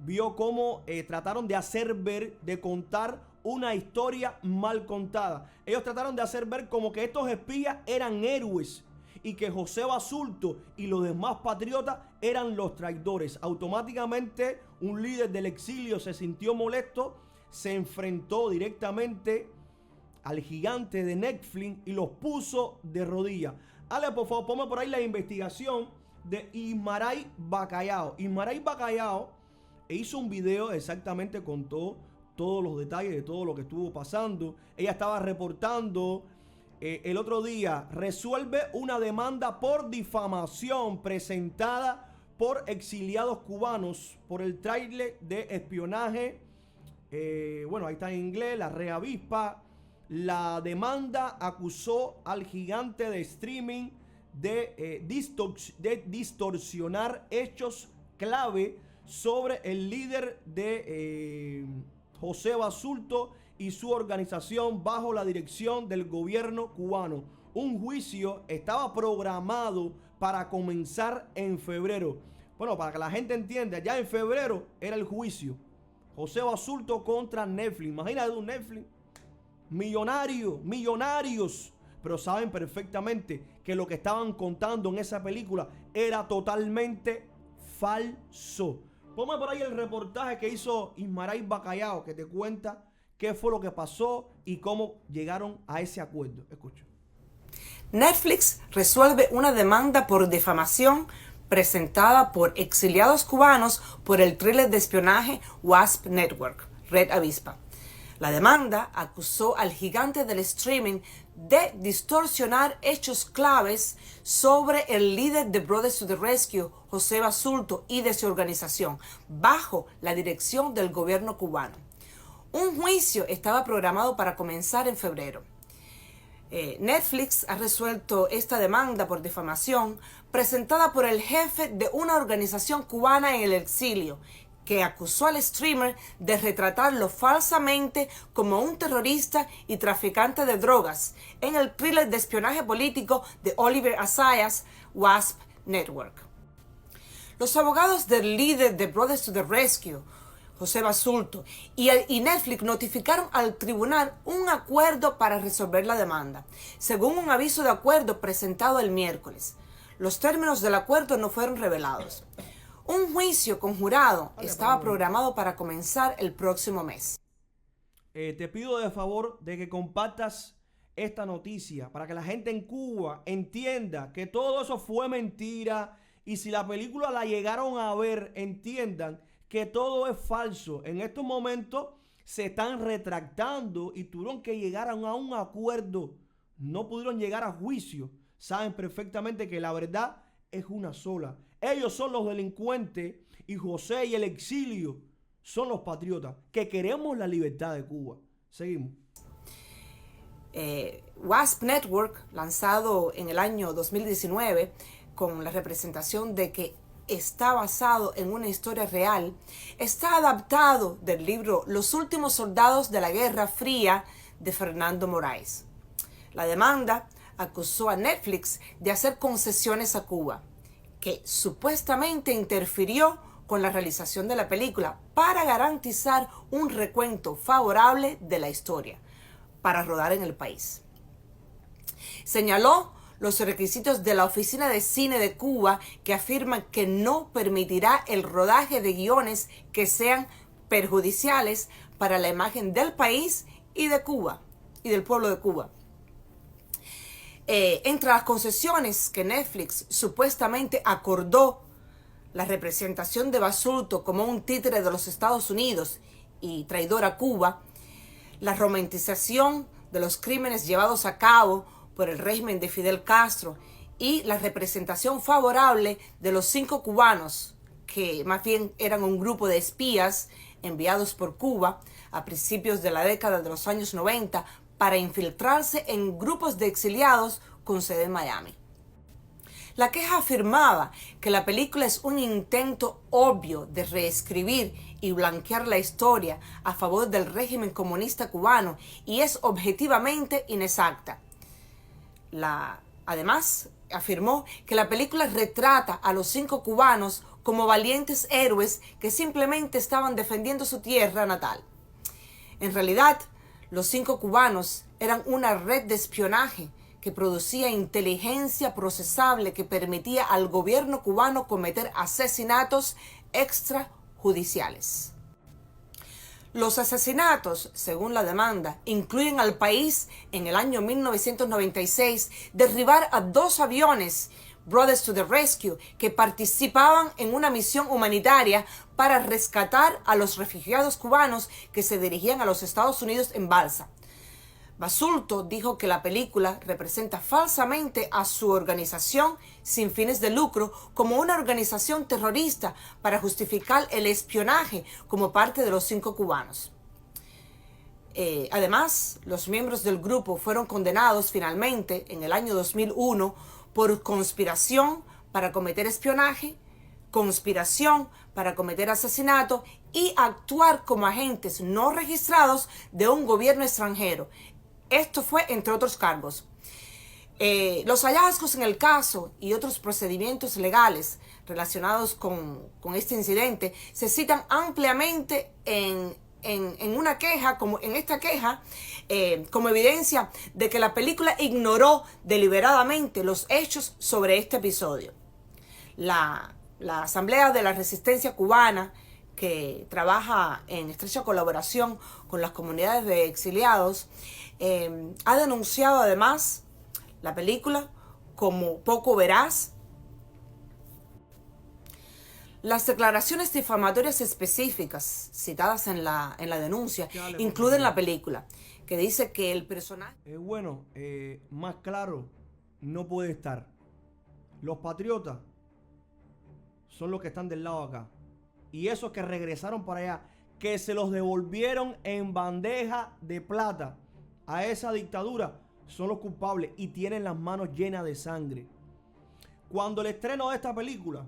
vio cómo trataron de hacer ver, de contar una historia mal contada. Ellos trataron de hacer ver como que estos espías eran héroes y que José Basulto y los demás patriotas eran los traidores. Automáticamente un líder del exilio se sintió molesto, se enfrentó directamente al gigante de Netflix y los puso de rodillas. Ale, por favor, ponme por ahí la investigación de Ismaray Bacallao. Ismaray Bacallao hizo un video exactamente con todos los detalles de todo lo que estuvo pasando. Ella estaba reportando el otro día, resuelve una demanda por difamación presentada por exiliados cubanos por el tráiler de espionaje. Bueno, ahí está en inglés, la reavispa. La demanda acusó al gigante de streaming de distorsionar hechos clave sobre el líder de José Basulto y su organización bajo la dirección del gobierno cubano. Un juicio estaba programado para comenzar en febrero. Bueno, para que la gente entienda, ya en febrero era el juicio. José Basulto contra Netflix. Imagínate un Netflix millonarios, pero saben perfectamente que lo que estaban contando en esa película era totalmente falso. Ponme por ahí el reportaje que hizo Ismaray Bacallao, que te cuenta qué fue lo que pasó y cómo llegaron a ese acuerdo. Escucha. Netflix resuelve una demanda por difamación presentada por exiliados cubanos por el thriller de espionaje Wasp Network, Red Avispa. La demanda acusó al gigante del streaming de distorsionar hechos claves sobre el líder de Brothers to the Rescue, José Basulto, y de su organización, bajo la dirección del gobierno cubano. Un juicio estaba programado para comenzar en febrero. Netflix ha resuelto esta demanda por difamación presentada por el jefe de una organización cubana en el exilio, que acusó al streamer de retratarlo falsamente como un terrorista y traficante de drogas en el thriller de espionaje político de Oliver Assayas, Wasp Network. Los abogados del líder de Brothers to the Rescue, José Basulto, y Netflix notificaron al tribunal un acuerdo para resolver la demanda, según un aviso de acuerdo presentado el miércoles. Los términos del acuerdo no fueron revelados. Un juicio conjurado estaba programado para comenzar el próximo mes. Te pido de favor de que compartas esta noticia para que la gente en Cuba entienda que todo eso fue mentira, y si la película la llegaron a ver, entiendan que todo es falso. En estos momentos se están retractando y tuvieron que llegar a un acuerdo. No pudieron llegar a juicio. Saben perfectamente que la verdad es una sola. Ellos son los delincuentes y José y el exilio son los patriotas que queremos la libertad de Cuba. Seguimos. Wasp Network, lanzado en el año 2019 con la representación de que está basado en una historia real, está adaptado del libro Los últimos soldados de la Guerra Fría de Fernando Moraes. La demanda acusó a Netflix de hacer concesiones a Cuba, que supuestamente interfirió con la realización de la película para garantizar un recuento favorable de la historia para rodar en el país. Señaló los requisitos de la Oficina de Cine de Cuba, que afirman que no permitirá el rodaje de guiones que sean perjudiciales para la imagen del país y de Cuba y del pueblo de Cuba. Entre las concesiones que Netflix supuestamente acordó, la representación de Basulto como un títere de los Estados Unidos y traidor a Cuba, la romantización de los crímenes llevados a cabo por el régimen de Fidel Castro y la representación favorable de los 5 cubanos, que más bien eran un grupo de espías enviados por Cuba a principios de la década de los años 90 para infiltrarse en grupos de exiliados con sede en Miami. La queja afirmaba que la película es un intento obvio de reescribir y blanquear la historia a favor del régimen comunista cubano y es objetivamente inexacta. Además, afirmó que la película retrata a los 5 cubanos como valientes héroes que simplemente estaban defendiendo su tierra natal. En realidad, los 5 cubanos eran una red de espionaje que producía inteligencia procesable que permitía al gobierno cubano cometer asesinatos extrajudiciales. Los asesinatos, según la demanda, incluyen al país en el año 1996 derribar a 2 aviones Brothers to the Rescue, que participaban en una misión humanitaria para rescatar a los refugiados cubanos que se dirigían a los Estados Unidos en balsa. Basulto dijo que la película representa falsamente a su organización sin fines de lucro como una organización terrorista para justificar el espionaje como parte de los 5 cubanos. Además, los miembros del grupo fueron condenados finalmente en el año 2001 por conspiración para cometer espionaje, conspiración para cometer asesinato y actuar como agentes no registrados de un gobierno extranjero. Esto fue entre otros cargos. Los hallazgos en el caso y otros procedimientos legales relacionados con este incidente se citan ampliamente en una queja, como en esta queja, como evidencia de que la película ignoró deliberadamente los hechos sobre este episodio. La Asamblea de la Resistencia Cubana, que trabaja en estrecha colaboración con las comunidades de exiliados, ha denunciado además la película como poco veraz. Las declaraciones difamatorias específicas citadas en la denuncia incluyen la película, que dice que el personaje... Más claro no puede estar. Los patriotas son los que están del lado acá. Y esos que regresaron para allá, que se los devolvieron en bandeja de plata a esa dictadura, son los culpables y tienen las manos llenas de sangre. Cuando el estreno de esta película,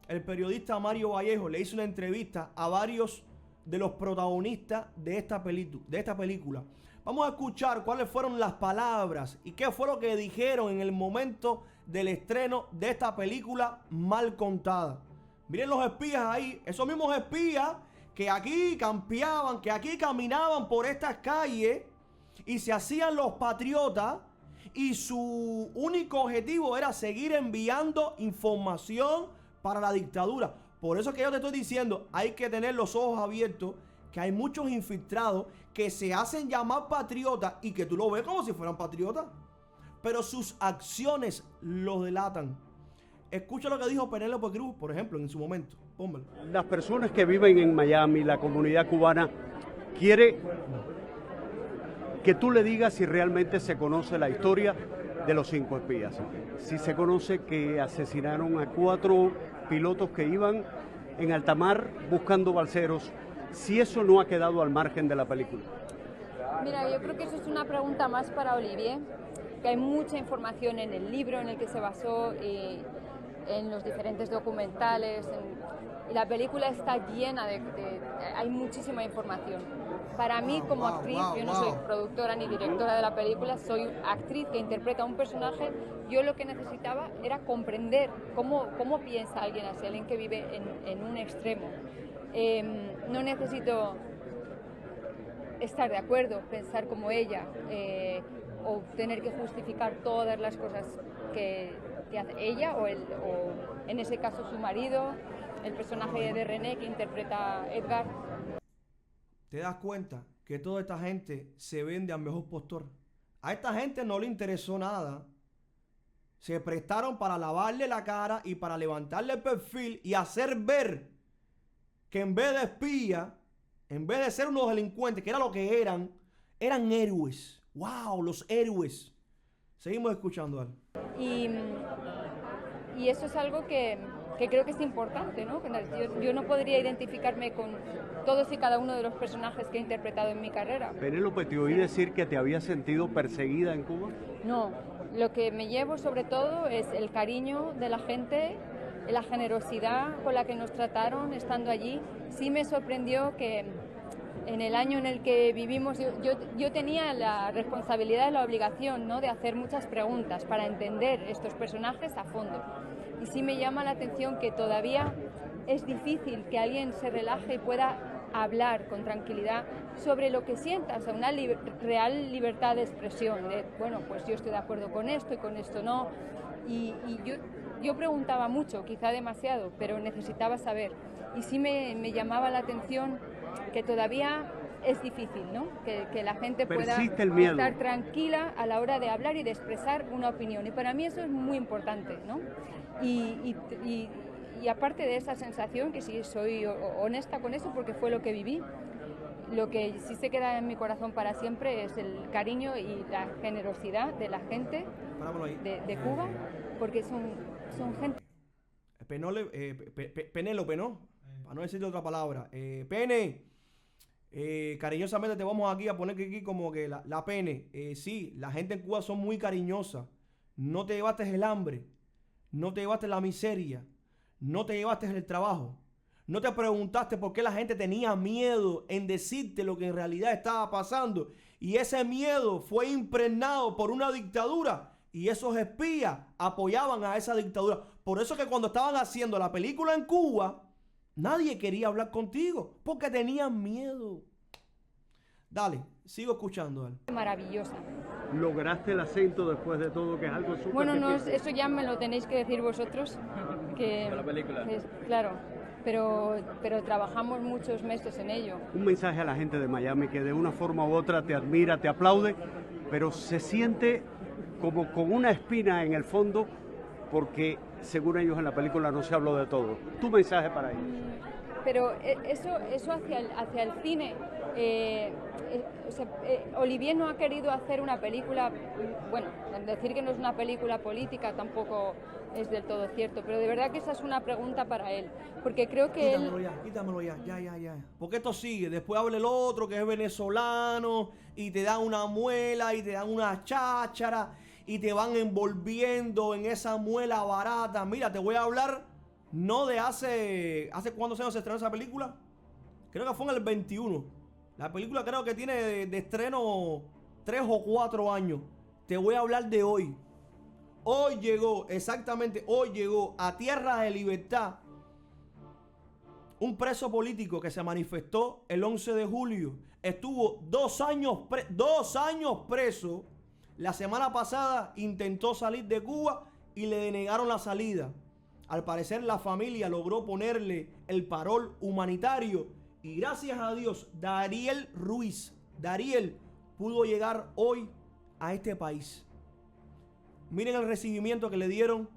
el periodista Mario Vallejo le hizo una entrevista a varios de los protagonistas de esta película. Vamos a escuchar cuáles fueron las palabras y qué fue lo que dijeron en el momento del estreno de esta película mal contada. Miren los espías ahí, esos mismos espías que aquí campeaban, que aquí caminaban por estas calles y se hacían los patriotas, y su único objetivo era seguir enviando información para la dictadura. Por eso que yo te estoy diciendo, hay que tener los ojos abiertos, que hay muchos infiltrados que se hacen llamar patriotas y que tú lo ves como si fueran patriotas, pero sus acciones los delatan. Escucha lo que dijo Penélope Cruz, por ejemplo, en su momento. Póngalo. Las personas que viven en Miami, la comunidad cubana, quiere que tú le digas si realmente se conoce la historia de los 5 espías. Si se conoce que asesinaron a 4 pilotos que iban en alta mar buscando balseros, si eso no ha quedado al margen de la película. Mira, yo creo que eso es una pregunta más para Olivier, que hay mucha información en el libro en el que se basó y en los diferentes documentales, y la película está llena hay muchísima información. Para mí, como actriz, yo no soy productora ni directora de la película, soy actriz que interpreta un personaje. Yo lo que necesitaba era comprender cómo piensa alguien así, alguien que vive en un extremo. No necesito estar de acuerdo, pensar como ella, o tener que justificar todas las cosas que hace ella o en ese caso su marido, el personaje de René que interpreta Edgar. ¿Te das cuenta que toda esta gente se vende al mejor postor? A esta gente no le interesó nada. Se prestaron para lavarle la cara y para levantarle el perfil y hacer ver que en vez de espía, en vez de ser unos delincuentes, que era lo que eran héroes. ¡Wow! Los héroes. Seguimos escuchando algo. Y eso es algo que creo que es importante, ¿no? Yo no podría identificarme con todos y cada uno de los personajes que he interpretado en mi carrera. Penélope, te oí decir que te habías sentido perseguida en Cuba. No, lo que me llevo sobre todo es el cariño de la gente, la generosidad con la que nos trataron estando allí. Sí me sorprendió que en el año en el que vivimos yo tenía la responsabilidad y la obligación, ¿no?, de hacer muchas preguntas para entender estos personajes a fondo. Y sí me llama la atención que todavía es difícil que alguien se relaje y pueda hablar con tranquilidad sobre lo que sienta, o sea, una real libertad de expresión, de, bueno, pues yo estoy de acuerdo con esto y con esto no. Y yo preguntaba mucho, quizá demasiado, pero necesitaba saber. Y sí me llamaba la atención que todavía es difícil, ¿no? Que la gente pueda estar tranquila a la hora de hablar y de expresar una opinión. Y para mí eso es muy importante, ¿no? Y aparte de esa sensación, que sí soy honesta con eso porque fue lo que viví, lo que sí se queda en mi corazón para siempre es el cariño y la generosidad de la gente de Cuba, porque son gente... Penélope, ¿no? Para no decirle otra palabra. Pene, cariñosamente te vamos aquí a poner aquí como que la Pene. Sí, la gente en Cuba son muy cariñosas. No te llevaste el hambre, no te llevaste la miseria, no te llevaste el trabajo. No te preguntaste por qué la gente tenía miedo en decirte lo que en realidad estaba pasando. Y ese miedo fue impregnado por una dictadura. Y esos espías apoyaban a esa dictadura. Por eso que cuando estaban haciendo la película en Cuba, nadie quería hablar contigo. Porque tenían miedo. Dale, sigo escuchando. Dale. Maravillosa. ¿Lograste el acento después de todo, que es algo súper Bueno, no, difícil? eso ya me lo tenéis que decir vosotros. Que la película. Claro. Pero trabajamos muchos meses en ello. Un mensaje a la gente de Miami que de una forma u otra te admira, te aplaude, pero se siente como con una espina en el fondo porque, según ellos en la película, no se habló de todo. Tu mensaje para ellos. Pero eso hacia el cine, Olivier no ha querido hacer una película, bueno, decir que no es una película política tampoco es del todo cierto, pero de verdad que esa es una pregunta para él, porque creo que Quítamelo ya. Porque esto sigue, después habla el otro que es venezolano y te dan una muela y te dan una cháchara y te van envolviendo en esa muela barata. Mira, te voy a hablar no de ¿hace cuántos años se estrenó esa película? Creo que fue en el 21. La película creo que tiene de estreno 3 o 4 años. Te voy a hablar de hoy. Hoy llegó a Tierra de Libertad un preso político que se manifestó el 11 de julio. Estuvo 2 años preso. La semana pasada intentó salir de Cuba y le denegaron la salida. Al parecer la familia logró ponerle el parol humanitario y gracias a Dios Dariel pudo llegar hoy a este país. Miren el recibimiento que le dieron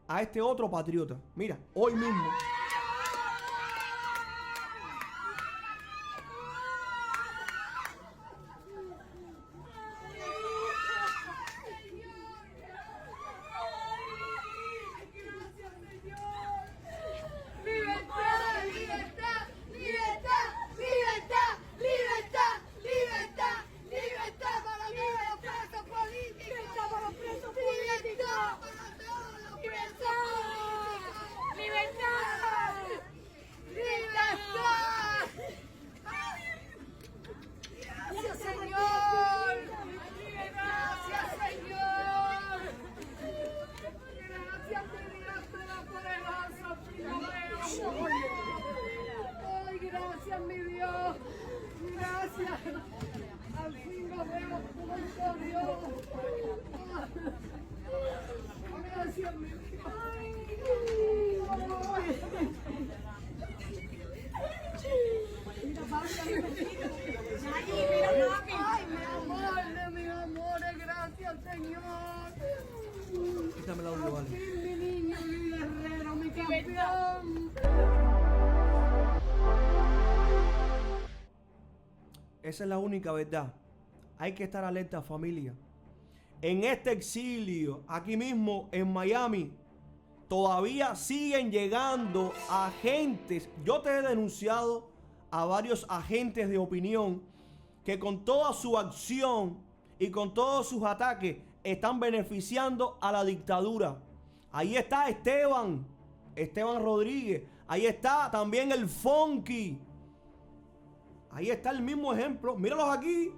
a este otro patriota. Mira, hoy mismo. Quítame la audio, vale. Mi niño, mi guerrero, mi campeón. Esa es la única verdad. Hay que estar alerta, familia. En este exilio, aquí mismo en Miami, todavía siguen llegando agentes. Yo te he denunciado a varios agentes de opinión que con toda su acción y con todos sus ataques están beneficiando a la dictadura. Ahí está Esteban Rodríguez. Ahí está también el Funky. Ahí está el mismo ejemplo. Míralos aquí.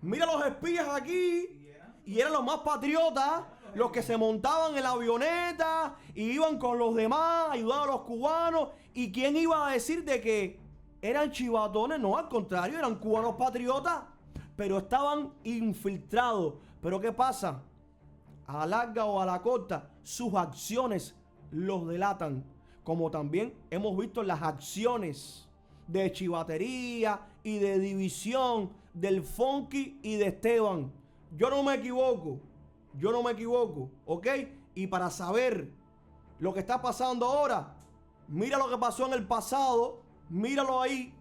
Mira los espías aquí. Y eran los más patriotas. Los que se montaban en la avioneta y iban con los demás, ayudaban a los cubanos. ¿Y quién iba a decir de que eran chivatones? No, al contrario, eran cubanos patriotas, pero estaban infiltrados. Pero ¿qué pasa? A la larga o a la corta, sus acciones los delatan. Como también hemos visto las acciones de chivatería y de división del Funky y de Esteban. Yo no me equivoco, ¿ok? Y para saber lo que está pasando ahora, mira lo que pasó en el pasado, míralo ahí,